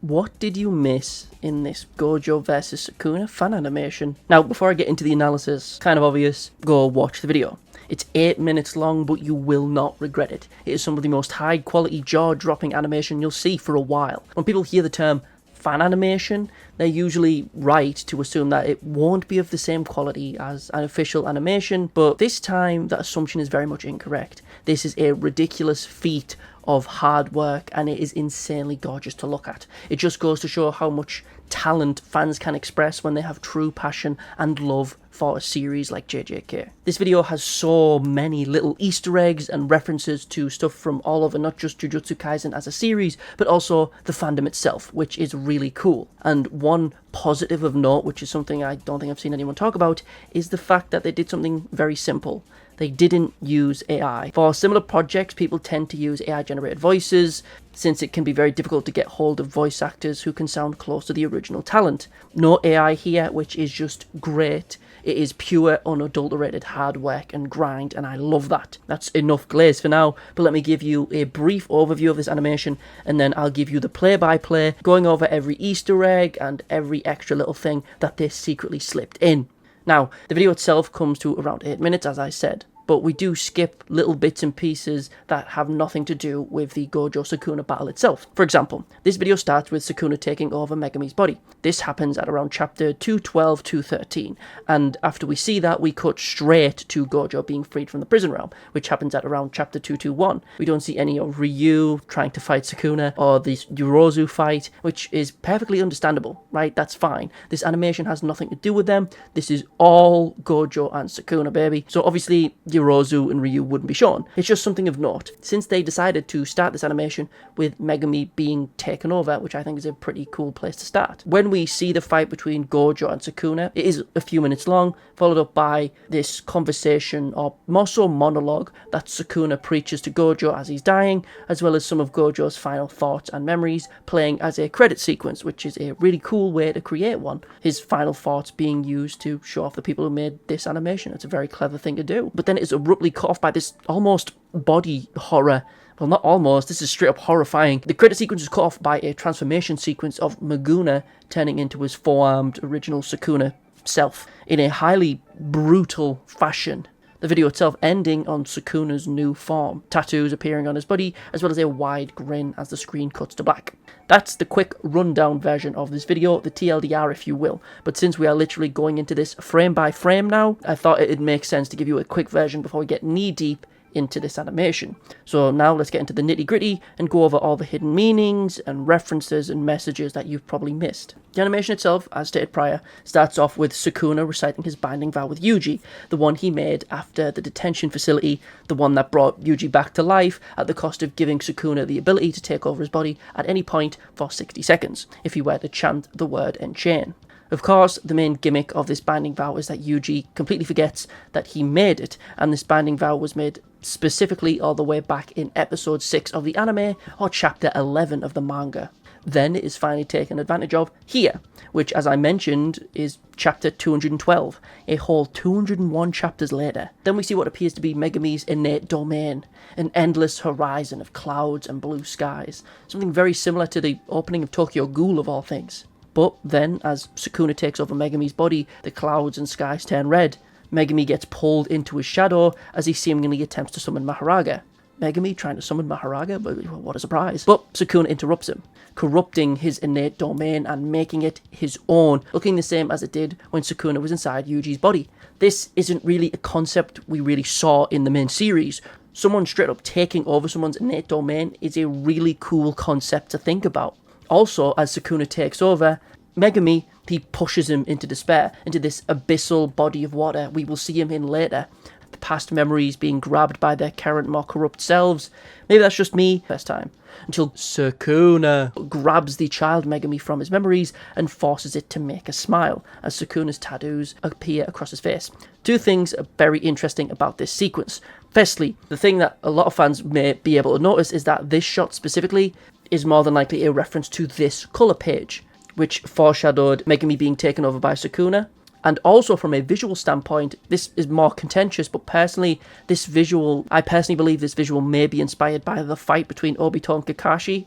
What did you miss in this Gojo vs Sukuna fan animation? Now, before I get into the analysis, kind of obvious, go watch the video. It's 8 minutes long, but you will not regret it. It is some of the most high quality, jaw-dropping animation you'll see for a while. When people hear the term fan animation, they're usually right to assume that it won't be of the same quality as an official animation, but this time that assumption is very much incorrect. This is a ridiculous feat of hard work, and it is insanely gorgeous to look at. It just goes to show how much talent fans can express when they have true passion and love for a series like JJK. This video has so many little Easter eggs and references to stuff from all over, not just Jujutsu Kaisen as a series, but also the fandom itself, which is really cool. And one positive of note, which is something I don't think I've seen anyone talk about, is the fact that they did something very simple. They didn't use AI. For similar projects, people tend to use AI-generated voices, since it can be very difficult to get hold of voice actors who can sound close to the original talent. No AI here, which is just great. It is pure, unadulterated hard work and grind, and I love that. That's enough glaze for now, but let me give you a brief overview of this animation, and then I'll give you the play-by-play, going over every Easter egg and every extra little thing that they secretly slipped in. Now, the video itself comes to around 8 minutes, as I said, but we do skip little bits and pieces that have nothing to do with the Gojo-Sukuna battle itself. For example, this video starts with Sukuna taking over Megami's body. This happens at around chapter 212, 213, and after we see that, we cut straight to Gojo being freed from the prison realm, which happens at around chapter 221. We don't see any of Ryu trying to fight Sukuna, or this Yorozu fight, which is perfectly understandable, right? That's fine. This animation has nothing to do with them. This is all Gojo and Sukuna, baby. So obviously, Yorozu and Ryu wouldn't be shown. It's just something of note, since they decided to start this animation with Megami being taken over, which I think is a pretty cool place to start. When we see the fight between Gojo and Sukuna, it is a few minutes long, followed up by this conversation, or more so monologue, that Sukuna preaches to Gojo as he's dying, as well as some of Gojo's final thoughts and memories playing as a credit sequence, which is a really cool way to create one. His final thoughts being used to show off the people who made this animation. It's a very clever thing to do. But then it's abruptly cut off by this almost body horror. Well, not almost, this is straight up horrifying. The credit sequence is cut off by a transformation sequence of Maguna turning into his four-armed original Sukuna self in a highly brutal fashion. The video itself ending on Sukuna's new form, tattoos appearing on his body, as well as a wide grin as the screen cuts to black. That's the quick rundown version of this video, the TLDR if you will, but since we are literally going into this frame by frame now, I thought it'd make sense to give you a quick version before we get knee deep into this animation. So now let's get into the nitty gritty and go over all the hidden meanings and references and messages that you've probably missed. The animation itself, as stated prior, starts off with Sukuna reciting his binding vow with Yuji, the one he made after the detention facility, the one that brought Yuji back to life at the cost of giving Sukuna the ability to take over his body at any point for 60 seconds, if he were to chant the word Enchain. Of course, the main gimmick of this binding vow is that Yuji completely forgets that he made it, and this binding vow was made specifically all the way back in episode 6 of the anime, or chapter 11 of the manga. Then it is finally taken advantage of here, which, as I mentioned, is chapter 212, a whole 201 chapters later. Then we see what appears to be Megami's innate domain, an endless horizon of clouds and blue skies, something very similar to the opening of Tokyo Ghoul of all things. But then, as Sukuna takes over Megami's body, the clouds and skies turn red. Megami gets pulled into his shadow as he seemingly attempts to summon Maharaga. Megami trying to summon Maharaga? But what a surprise. But Sukuna interrupts him, corrupting his innate domain and making it his own, looking the same as it did when Sukuna was inside Yuji's body. This isn't really a concept we really saw in the main series. Someone straight up taking over someone's innate domain is a really cool concept to think about. Also, as Sukuna takes over, Megami, he pushes him into despair, into this abyssal body of water we will see him in later. The past memories being grabbed by their current, more corrupt selves. Maybe that's just me, first time. Until Sukuna grabs the child Megami from his memories and forces it to make a smile, as Sukuna's tattoos appear across his face. Two things are very interesting about this sequence. Firstly, the thing that a lot of fans may be able to notice is that this shot specifically is more than likely a reference to this colour page, which foreshadowed Megami being taken over by Sukuna. And also from a visual standpoint, this is more contentious, but personally, I personally believe this visual may be inspired by the fight between Obito and Kakashi.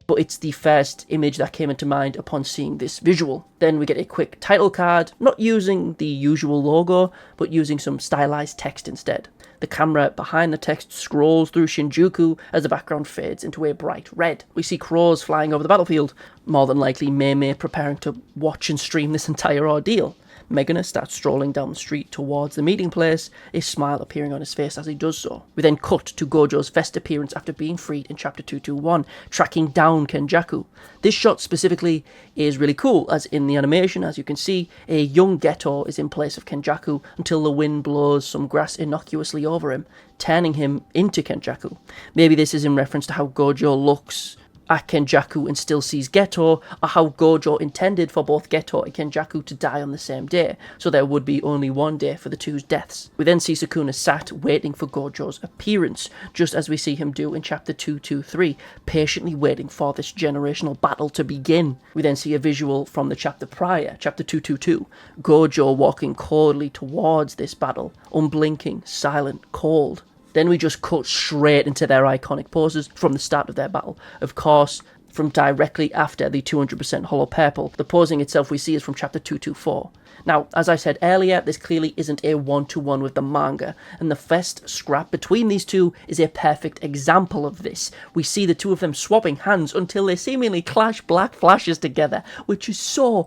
but it's the first image that came into mind upon seeing this visual. Then we get a quick title card, not using the usual logo, but using some stylized text instead. The camera behind the text scrolls through Shinjuku as the background fades into a bright red. We see crows flying over the battlefield, more than likely Mei preparing to watch and stream this entire ordeal. Megane starts strolling down the street towards the meeting place, a smile appearing on his face as he does so. We then cut to Gojo's first appearance after being freed in chapter 221, tracking down Kenjaku. This shot specifically is really cool, as in the animation, as you can see, a young Geto is in place of Kenjaku until the wind blows some grass innocuously over him, turning him into Kenjaku. Maybe this is in reference to how Gojo looks at Kenjaku and still sees Geto, or how Gojo intended for both Geto and Kenjaku to die on the same day, so there would be only one day for the two's deaths. We then see Sukuna sat waiting for Gojo's appearance, just as we see him do in chapter 223, patiently waiting for this generational battle to begin. We then see a visual from the chapter prior, chapter 222, Gojo walking coldly towards this battle, unblinking, silent, cold. Then we just cut straight into their iconic poses from the start of their battle. Of course, from directly after the 200% hollow purple. The posing itself we see is from chapter 224. Now, as I said earlier, this clearly isn't a one-to-one with the manga, and the first scrap between these two is a perfect example of this. We see the two of them swapping hands until they seemingly clash black flashes together, which is so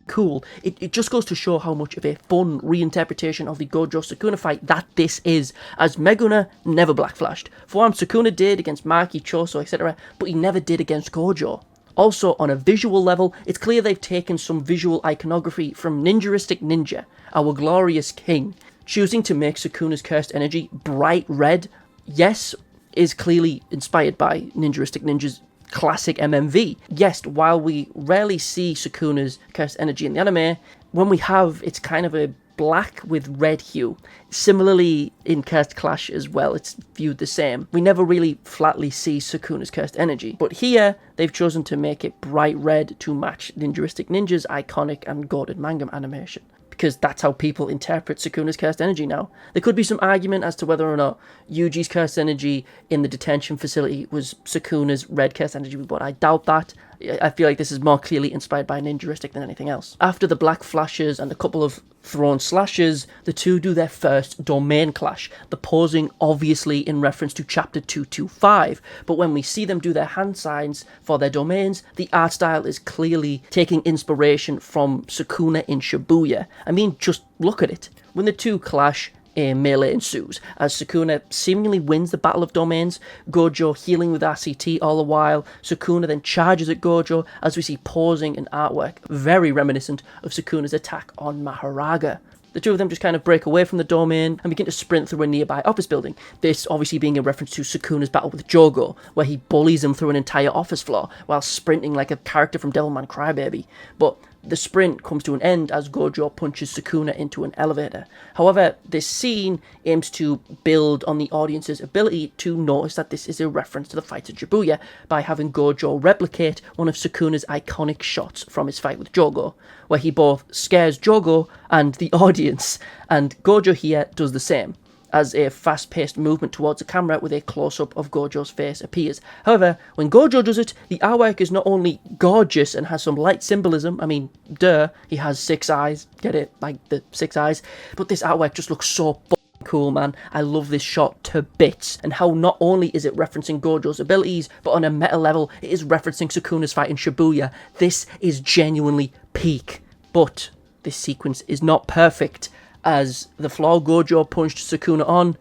cool. It just goes to show how much of a fun reinterpretation of the Gojo Sukuna fight that this is, as Megane never black flashed. For one, Sukuna did against Maki, Choso, etc., but he never did against Gojo. Also, on a visual level, it's clear they've taken some visual iconography from Ninjaristic Ninja, our glorious king. Choosing to make Sukuna's cursed energy bright red, yes, is clearly inspired by Ninjaristic Ninja's classic MMV. Yes, while we rarely see Sukuna's cursed energy in the anime, when we have, it's kind of a black with red hue. Similarly, in Cursed Clash as well, it's viewed the same. We never really flatly see Sukuna's cursed energy, but here, they've chosen to make it bright red to match Ninjaristic Ninja's iconic and goated manga animation, because that's how people interpret Sukuna's cursed energy now. There could be some argument as to whether or not Yuji's cursed energy in the detention facility was Sukuna's red cursed energy, but I doubt that. I feel like this is more clearly inspired by Ninjaristic than anything else. After the black flashes and a couple of thrown slashes, the two do their first domain clash, the posing obviously in reference to chapter 225, but when we see them do their hand signs for their domains, the art style is clearly taking inspiration from Sukuna in Shibuya. I mean, just look at it. When the two clash, a melee ensues, as Sukuna seemingly wins the Battle of Domains, Gojo healing with RCT all the while. Sukuna then charges at Gojo, as we see posing and artwork very reminiscent of Sukuna's attack on Maharaga. The two of them just kind of break away from the domain and begin to sprint through a nearby office building. This obviously being a reference to Sukuna's battle with Jogo, where he bullies him through an entire office floor while sprinting like a character from Devilman Crybaby. But the sprint comes to an end as Gojo punches Sukuna into an elevator. However, this scene aims to build on the audience's ability to notice that this is a reference to the fight at Shibuya by having Gojo replicate one of Sukuna's iconic shots from his fight with Jogo, where he both scares Jogo and the audience, and Gojo here does the same, as a fast-paced movement towards the camera with a close-up of Gojo's face appears. However, when Gojo does it, the artwork is not only gorgeous and has some light symbolism, I mean, duh, he has 6 eyes, get it, like the 6 eyes, but this artwork just looks so cool, man. I love this shot to bits, and how not only is it referencing Gojo's abilities, but on a meta level, it is referencing Sukuna's fight in Shibuya. This is genuinely peak. But this sequence is not perfect, as the floor Gojo punched Sukuna on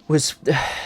was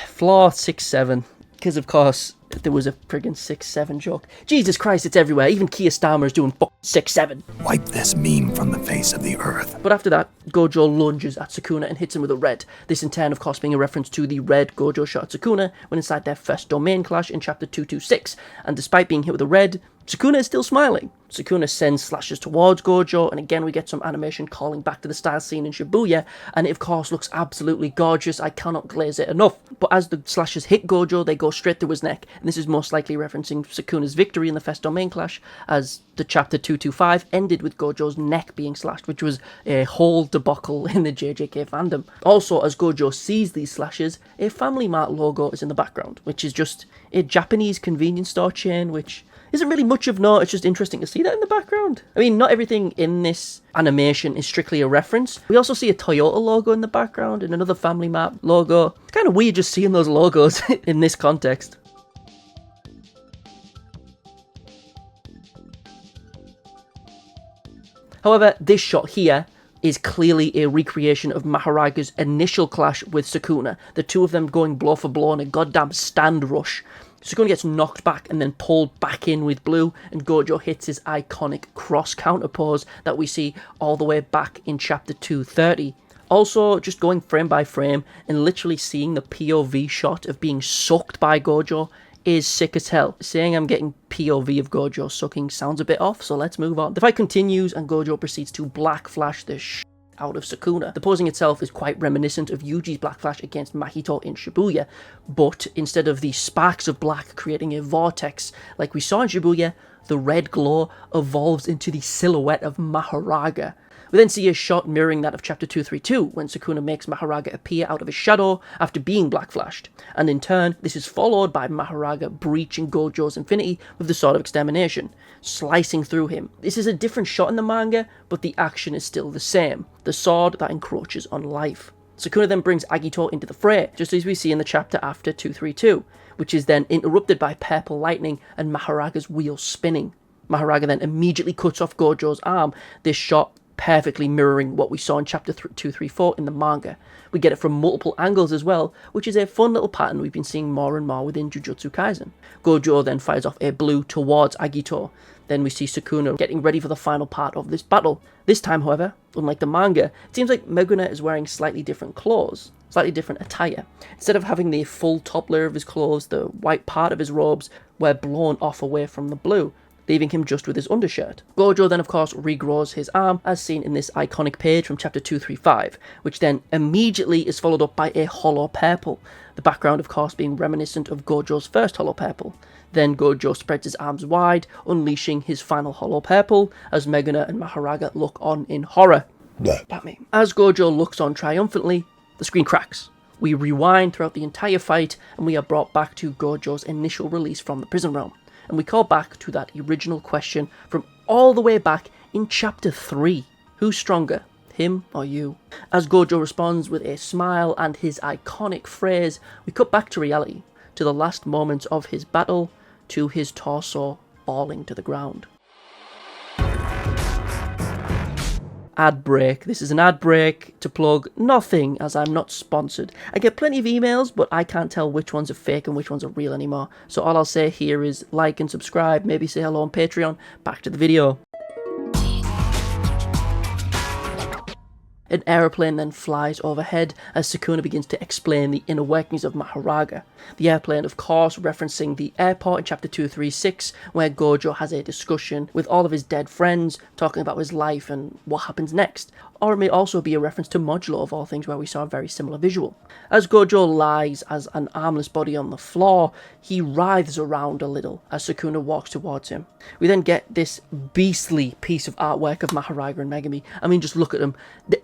floor 6-7, because of course there was a friggin' 6-7 joke. Jesus Christ, it's everywhere. Even Kiyosama is doing 6-7. Wipe this meme from the face of the earth. But after that, Gojo lunges at Sukuna and hits him with a red. This in turn, of course, being a reference to the red Gojo shot at Sukuna when inside their first domain clash in chapter 226. And despite being hit with a red, Sukuna is still smiling. Sukuna sends slashes towards Gojo, and again we get some animation calling back to the style scene in Shibuya, and it of course looks absolutely gorgeous. I cannot glaze it enough. But as the slashes hit Gojo, they go straight through his neck, and this is most likely referencing Sukuna's victory in the first domain clash, as The chapter 225 ended with Gojo's neck being slashed, which was a whole debacle in the JJK fandom. Also, as Gojo sees these slashes, a Family Mart logo is in the background, which is just a Japanese convenience store chain, which isn't really much of note. It's just interesting to see that in the background. I mean, not everything in this animation is strictly a reference. We also see a Toyota logo in the background and another Family Mart logo. It's kind of weird just seeing those logos in this context. However, this shot here is clearly a recreation of Maharaga's initial clash with Sukuna, the two of them going blow for blow in a goddamn stand rush. Sukuna gets knocked back and then pulled back in with blue, and Gojo hits his iconic cross counter pose that we see all the way back in chapter 230. Also, just going frame by frame and literally seeing the POV shot of being sucked by Gojo is sick as hell. Saying I'm getting POV of Gojo sucking sounds a bit off, so let's move on. The fight continues and Gojo proceeds to black flash the out of Sukuna. The posing itself is quite reminiscent of Yuji's black flash against Mahito in Shibuya, but instead of the sparks of black creating a vortex like we saw in Shibuya, the red glow evolves into the silhouette of Maharaga. We then see a shot mirroring that of chapter 232, when Sukuna makes Maharaga appear out of his shadow after being black flashed, and in turn, this is followed by Maharaga breaching Gojo's infinity with the Sword of Extermination, slicing through him. This is a different shot in the manga, but the action is still the same, the sword that encroaches on life. Sukuna then brings Agito into the fray, just as we see in the chapter after 232, which is then interrupted by purple lightning and Maharaga's wheel spinning. Maharaga then immediately cuts off Gojo's arm, this shot perfectly mirroring what we saw in chapter 234 in the manga. We get it from multiple angles as well, which is a fun little pattern we've been seeing more and more within Jujutsu Kaisen. Gojo then fires off a blue towards Agito. Then we see Sukuna getting ready for the final part of this battle. This time, however, unlike the manga, it seems like Meguna is wearing slightly different clothes, slightly different attire. Instead of having the full top layer of his clothes, the white part of his robes were blown off away from the blue, leaving him just with his undershirt. Gojo then of course regrows his arm, as seen in this iconic page from chapter 235, which then immediately is followed up by a hollow purple, the background of course being reminiscent of Gojo's first hollow purple. Then Gojo spreads his arms wide, unleashing his final hollow purple, as Meguna and Maharaga look on in horror. As Gojo looks on triumphantly, the screen cracks. We rewind throughout the entire fight, and we are brought back to Gojo's initial release from the prison realm. And we call back to that original question from all the way back in chapter 3. Who's stronger, him or you? As Gojo responds with a smile and his iconic phrase, we cut back to reality, to the last moments of his battle, to his torso falling to the ground. Ad break. This is an ad break to plug nothing, as I'm not sponsored. I get plenty of emails, but I can't tell which ones are fake and which ones are real anymore. So all I'll say here is like and subscribe, maybe say hello on Patreon. Back to the video. An aeroplane then flies overhead as Sukuna begins to explain the inner workings of Maharaga. The airplane, of course, referencing the airport in chapter 236, where Gojo has a discussion with all of his dead friends, talking about his life and what happens next. Or it may also be a reference to Modulo, of all things, where we saw a very similar visual. As Gojo lies as an armless body on the floor, he writhes around a little as Sukuna walks towards him. We then get this beastly piece of artwork of Maharaga and Megumi. I mean, just look at them.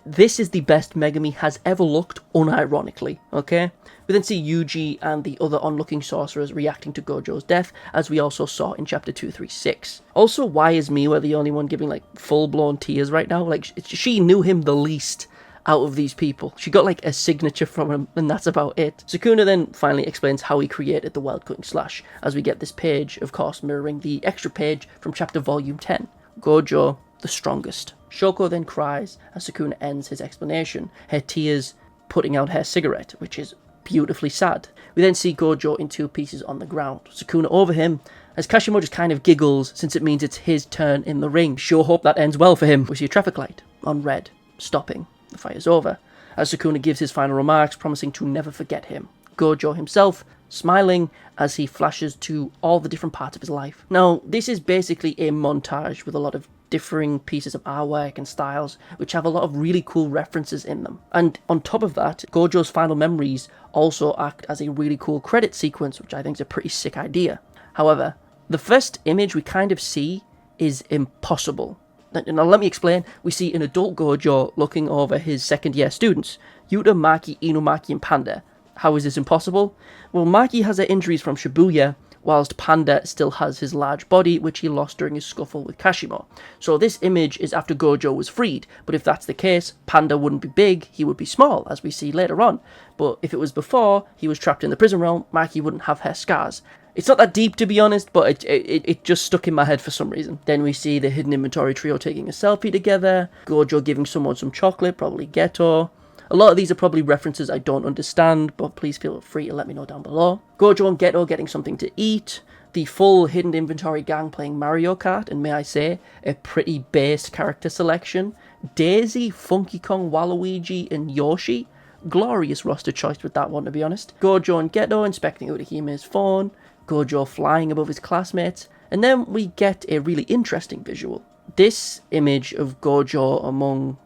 This is the best Megumi has ever looked, unironically, okay? We then see Yuji and the other onlooking sorcerers reacting to Gojo's death, as we also saw in chapter 236. Also, why is Miwa the only one giving, like, full-blown tears right now? Like, she knew him the least out of these people. She got, like, a signature from him, and that's about it. Sukuna then finally explains how he created the wild-cutting slash, as we get this page, of course, mirroring the extra page from chapter volume 10. Gojo, the strongest. Shoko then cries as Sukuna ends his explanation, her tears putting out her cigarette, which is beautifully sad. We then see Gojo in two pieces on the ground, Sukuna over him, as Kashimo just kind of giggles since it means it's his turn in the ring. Sure hope that ends well for him. We see a traffic light on red, stopping. The fight is over, as Sukuna gives his final remarks, promising to never forget him. Gojo himself smiling as he flashes to all the different parts of his life. Now, this is basically a montage with a lot of differing pieces of artwork and styles, which have a lot of really cool references in them. And on top of that, Gojo's final memories also act as a really cool credit sequence, which I think is a pretty sick idea. However, the first image we kind of see is impossible. Now let me explain. We see an adult Gojo looking over his second year students, Yuta, Maki, Inumaki and Panda. How is this impossible? Well, Maki has her injuries from Shibuya, whilst Panda still has his large body, which he lost during his scuffle with Kashimo. So this image is after Gojo was freed, but if that's the case, Panda wouldn't be big, he would be small, as we see later on. But if it was before he was trapped in the prison realm, Maki wouldn't have her scars. It's not that deep, to be honest, but it just stuck in my head for some reason. Then we see the hidden inventory trio taking a selfie together, Gojo giving someone some chocolate, probably Geto. A lot of these are probably references I don't understand, but please feel free to let me know down below. Gojo and Geto getting something to eat, the full hidden inventory gang playing Mario Kart, and may I say, a pretty base character selection. Daisy, Funky Kong, Waluigi, and Yoshi. Glorious roster choice with that one, to be honest. Gojo and Geto inspecting Urahime's phone, Gojo flying above his classmates, and then we get a really interesting visual. This image of Gojo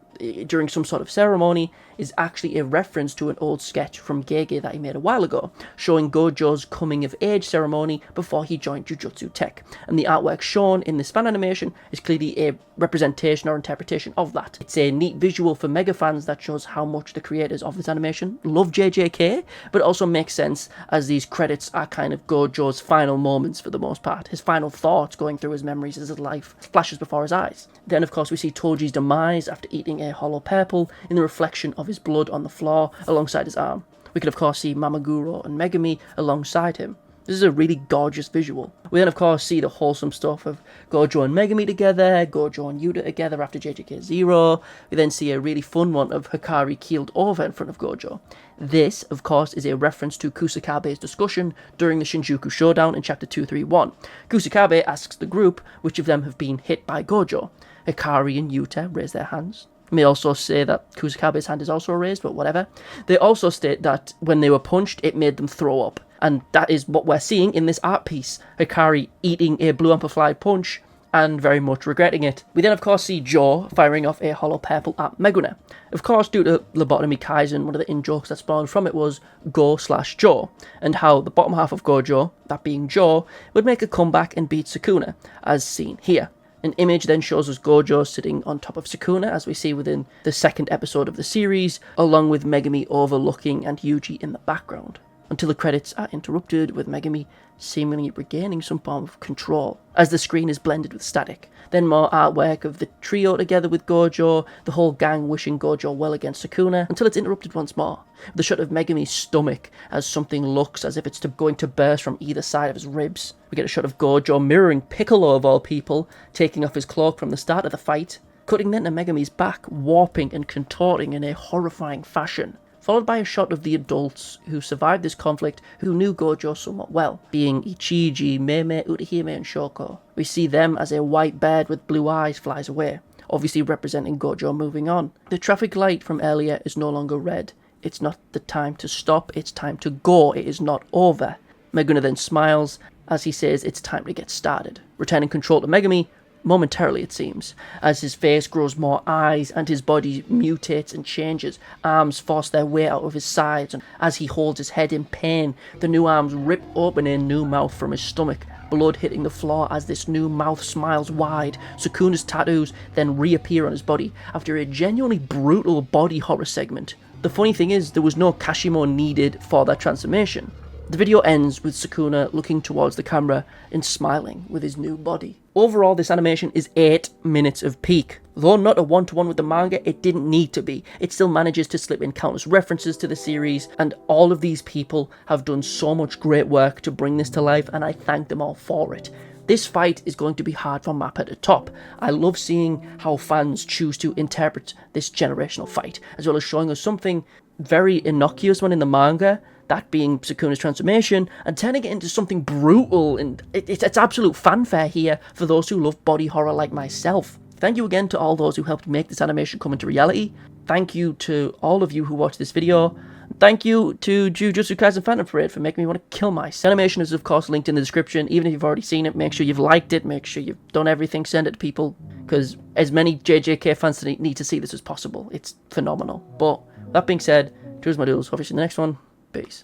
during some sort of ceremony is actually a reference to an old sketch from Gege that he made a while ago, showing Gojo's coming of age ceremony before he joined Jujutsu Tech. And the artwork shown in this fan animation is clearly a representation or interpretation of that. It's a neat visual for mega fans that shows how much the creators of this animation love JJK, but it also makes sense as these credits are kind of Gojo's final moments for the most part, his final thoughts going through his memories as his life flashes before his eyes. Then of course we see Toji's demise after eating a hollow purple in the reflection of his blood on the floor alongside his arm. We could of course see Mamaguro and Megumi alongside him. This is a really gorgeous visual. We then of course see the wholesome stuff of Gojo and Megumi together, Gojo and Yuta together after JJK 0. We then see a really fun one of Hikari keeled over in front of Gojo. This, of course, is a reference to Kusakabe's discussion during the Shinjuku Showdown in chapter 231. Kusakabe asks the group which of them have been hit by Gojo. Hikari and Yuta raise their hands. May also say that Kusakabe's hand is also raised, but whatever. They also state that when they were punched, it made them throw up. And that is what we're seeing in this art piece. Hikari eating a blue amplified punch and very much regretting it. We then of course see Jo firing off a hollow purple at Megune. Of course, due to Lobotomy Kaisen, one of the in-jokes that spawned from it was Go/Jo, and how the bottom half of Gojo, that being Jo, would make a comeback and beat Sukuna, as seen here. An image then shows us Gojo sitting on top of Sukuna, as we see within the second episode of the series, along with Megumi overlooking and Yuji in the background, until the credits are interrupted with Megumi seemingly regaining some form of control, as the screen is blended with static. Then more artwork of the trio together with Gojo, the whole gang wishing Gojo well against Sukuna, until it's interrupted once more, with a shot of Megumi's stomach as something looks as if it's going to burst from either side of his ribs. We get a shot of Gojo mirroring Piccolo of all people, taking off his cloak from the start of the fight, cutting then to Megumi's back, warping and contorting in a horrifying fashion, followed by a shot of the adults who survived this conflict who knew Gojo somewhat well, being Ichiji, Meme, Urahime and Shoko. We see them as a white bird with blue eyes flies away, obviously representing Gojo moving on. The traffic light from earlier is no longer red. It's not the time to stop, it's time to go, it is not over. Megumi then smiles as he says it's time to get started, returning control to Megumi, momentarily it seems, as his face grows more eyes and his body mutates and changes. Arms force their way out of his sides, and as he holds his head in pain, the new arms rip open a new mouth from his stomach, blood hitting the floor as this new mouth smiles wide. Sukuna's tattoos then reappear on his body after a genuinely brutal body horror segment. The funny thing is, there was no Kashimo needed for that transformation. The video ends with Sukuna looking towards the camera and smiling with his new body. Overall, this animation is 8 minutes of peak. Though not a one-to-one with the manga, it didn't need to be. It still manages to slip in countless references to the series, and all of these people have done so much great work to bring this to life, and I thank them all for it. This fight is going to be hard for Mappa to top. I love seeing how fans choose to interpret this generational fight, as well as showing us something very innocuous one in the manga, that being Sukuna's transformation, and turning it into something brutal, and it's absolute fanfare here for those who love body horror like myself. Thank you again to all those who helped make this animation come into reality. Thank you to all of you who watched this video. Thank you to Jujutsu Kaisen Phantom Parade for making me want to kill myself. Animation is of course linked in the description. Even if you've already seen it, make sure you've liked it, make sure you've done everything, send it to people, because as many JJK fans need to see this as possible. It's phenomenal. But that being said, cheers my dudes, hope you see you in the next one. Peace.